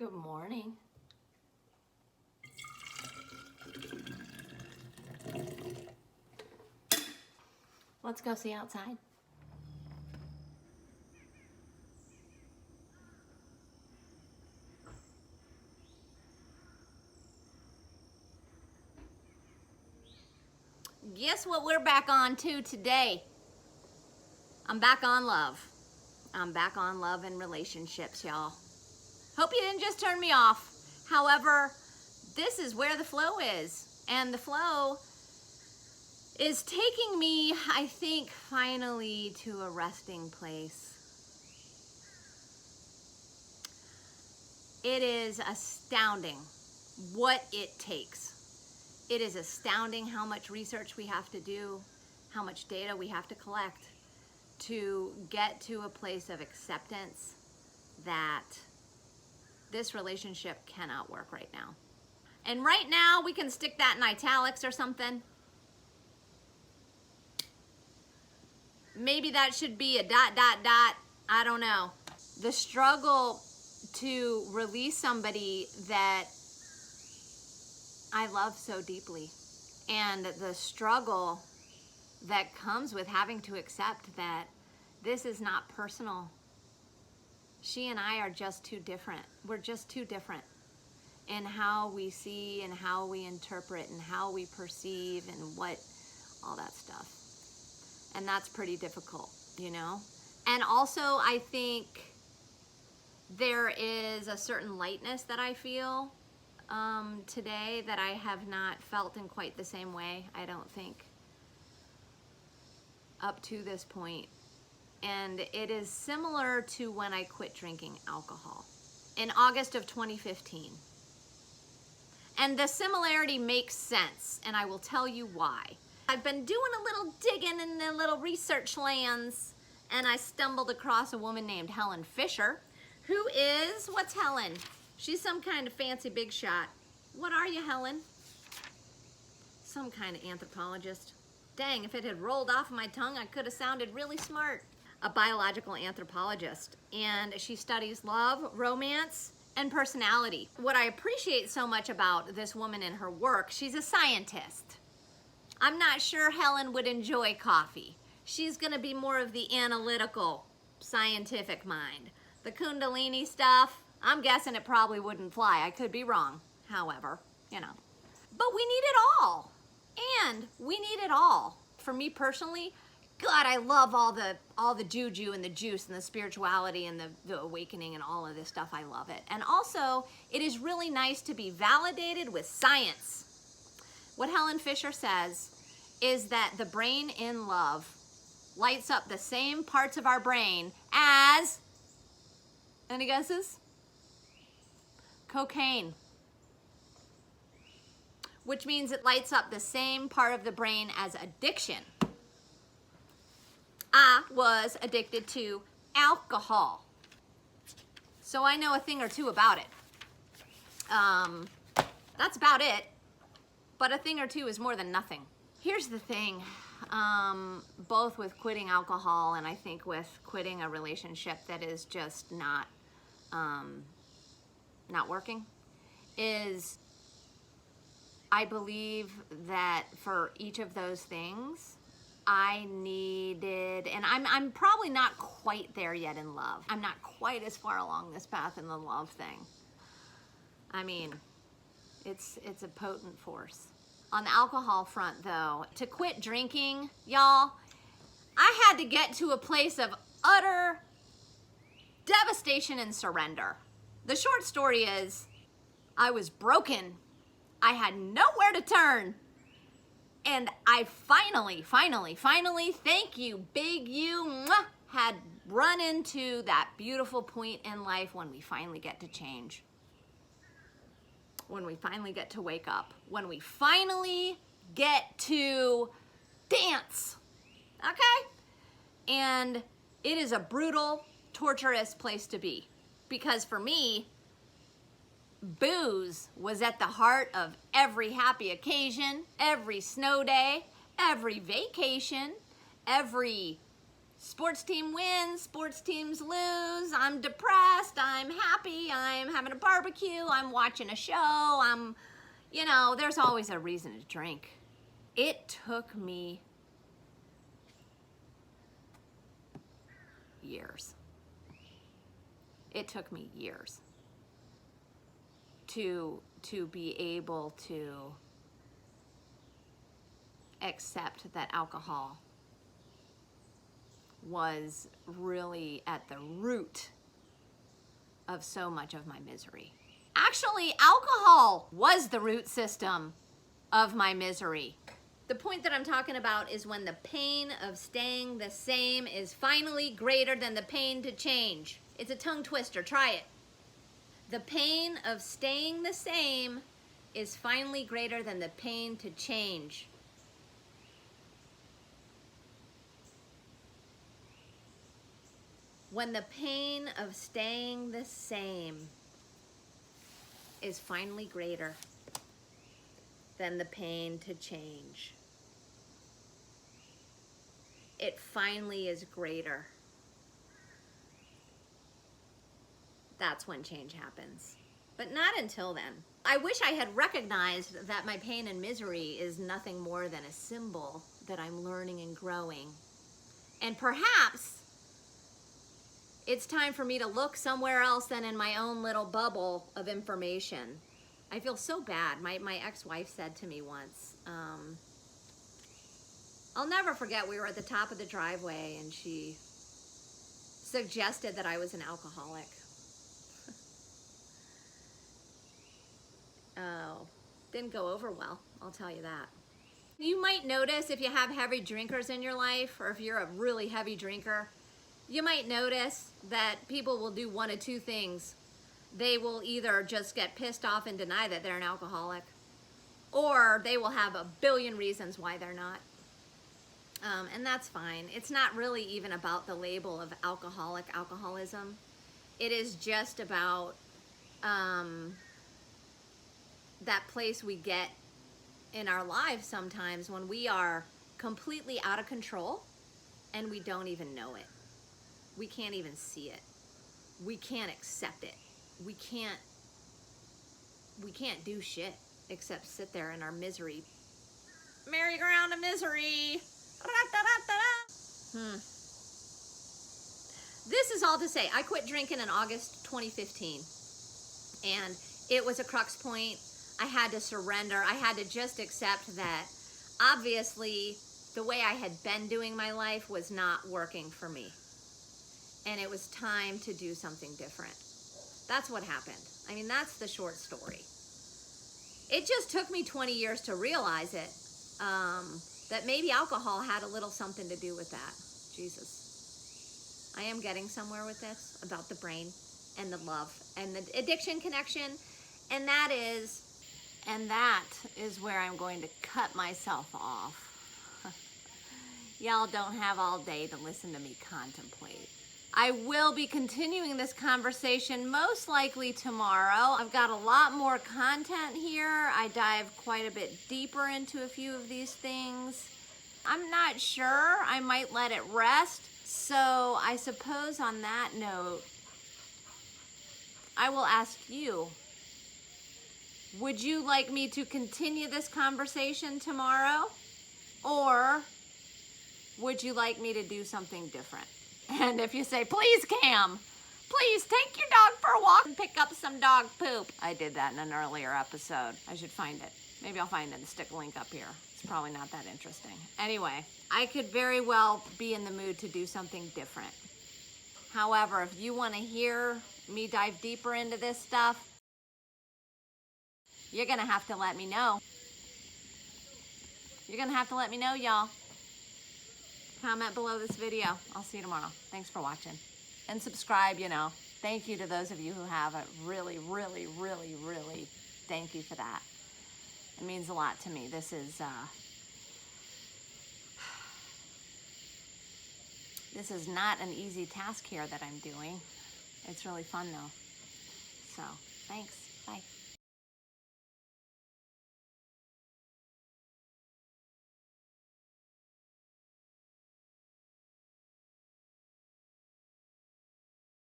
Good morning. Let's go see outside. Guess what we're back on to today? I'm back on love. I'm back on love and relationships, y'all. Hope you didn't just turn me off. However, this is where the flow is. And the flow is taking me, I think, finally to a resting place. It is astounding what it takes. It is astounding how much research we have to do, how much data we have to collect to get to a place of acceptance that this relationship cannot work right now. And right now, we can stick that in italics or something. Maybe that should be a ... I don't know. The struggle to release somebody that I love so deeply, and the struggle that comes with having to accept that this is not personal. She and I are just too different. We're just too different in how we see and how we interpret and how we perceive and what, all that stuff. And that's pretty difficult, you know? And also, I think there is a certain lightness that I feel today that I have not felt in quite the same way, I don't think, up to this point. And it is similar to when I quit drinking alcohol in August of 2015. And the similarity makes sense, and I will tell you why. I've been doing a little digging in the little research lands, and I stumbled across a woman named Helen Fisher, who is, what's Helen? She's some kind of fancy big shot. What are you, Helen? Some kind of anthropologist. Dang, if it had rolled off my tongue, I could have sounded really smart. A biological anthropologist, and she studies love, romance, and personality. What I appreciate so much about this woman and her work, she's a scientist. I'm not sure Helen would enjoy coffee. She's gonna be more of the analytical, scientific mind. The Kundalini stuff, I'm guessing it probably wouldn't fly. I could be wrong, however, you know. But we need it all, and we need it all. For me personally, God, I love all the juju and the juice and the spirituality and the awakening and all of this stuff. I love it. And also, it is really nice to be validated with science. What Helen Fisher says is that the brain in love lights up the same parts of our brain as, any guesses? Cocaine. Which means it lights up the same part of the brain as addiction. I was addicted to alcohol, so I know a thing or two about it. That's about it, but a thing or two is more than nothing. Here's the thing, both with quitting alcohol and I think with quitting a relationship that is just not working, is I believe that for each of those things, I needed, and I'm probably not quite there yet in love. I'm not quite as far along this path in the love thing. I mean, it's a potent force. On the alcohol front though, to quit drinking, y'all, I had to get to a place of utter devastation and surrender. The short story is, I was broken. I had nowhere to turn. And I finally, thank you, big you, had run into that beautiful point in life when we finally get to change. When we finally get to wake up. When we finally get to dance. Okay? And it is a brutal, torturous place to be. Because for me, booze was at the heart of every happy occasion, every snow day, every vacation, every Sports team wins, sports teams lose, I'm depressed, I'm happy, I'm having a barbecue, I'm watching a show, there's always a reason to drink. It took me years. It took me years to be able to accept that alcohol was really at the root of so much of my misery. Actually, alcohol was the root system of my misery. The point that I'm talking about is when the pain of staying the same is finally greater than the pain to change. It's a tongue twister, try it. The pain of staying the same is finally greater than the pain to change. When the pain of staying the same is finally greater than the pain to change. It finally is greater. That's when change happens. But not until then. I wish I had recognized that my pain and misery is nothing more than a symbol that I'm learning and growing. And perhaps it's time for me to look somewhere else than in my own little bubble of information. I feel so bad. My ex-wife said to me once, I'll never forget, we were at the top of the driveway and she suggested that I was an alcoholic. Oh, didn't go over well, I'll tell you that. You might notice if you have heavy drinkers in your life, or if you're a really heavy drinker, you might notice that people will do one of two things. They will either just get pissed off and deny that they're an alcoholic, or they will have a billion reasons why they're not. And that's fine. It's not really even about the label of alcoholism. It is just about that place we get in our lives sometimes when we are completely out of control and we don't even know it. We can't even see it. We can't accept it. We can't do shit except sit there in our misery. Merry-go-round of misery. This is all to say, I quit drinking in August 2015. And it was a crux point. I had to surrender. I had to just accept that obviously the way I had been doing my life was not working for me. And it was time to do something different. That's what happened. I mean, that's the short story. It just took me 20 years to realize it, that maybe alcohol had a little something to do with that. Jesus. I am getting somewhere with this about the brain and the love and the addiction connection. And that is where I'm going to cut myself off. Y'all don't have all day to listen to me contemplate. I will be continuing this conversation most likely tomorrow. I've got a lot more content here. I dive quite a bit deeper into a few of these things. I'm not sure. I might let it rest. So I suppose on that note, I will ask you, would you like me to continue this conversation tomorrow? Or would you like me to do something different? And if you say, please, Cam, please take your dog for a walk and pick up some dog poop. I did that in an earlier episode. I should find it. Maybe I'll find it and stick a link up here. It's probably not that interesting. Anyway, I could very well be in the mood to do something different. However, if you want to hear me dive deeper into this stuff, you're going to have to let me know. You're going to have to let me know, y'all. Comment below this video. I'll see you tomorrow. Thanks for watching. And subscribe, Thank you to those of you who have it. Really, really, really, really thank you for that. It means a lot to me. This is not an easy task here that I'm doing. It's really fun though. So, thanks. Bye.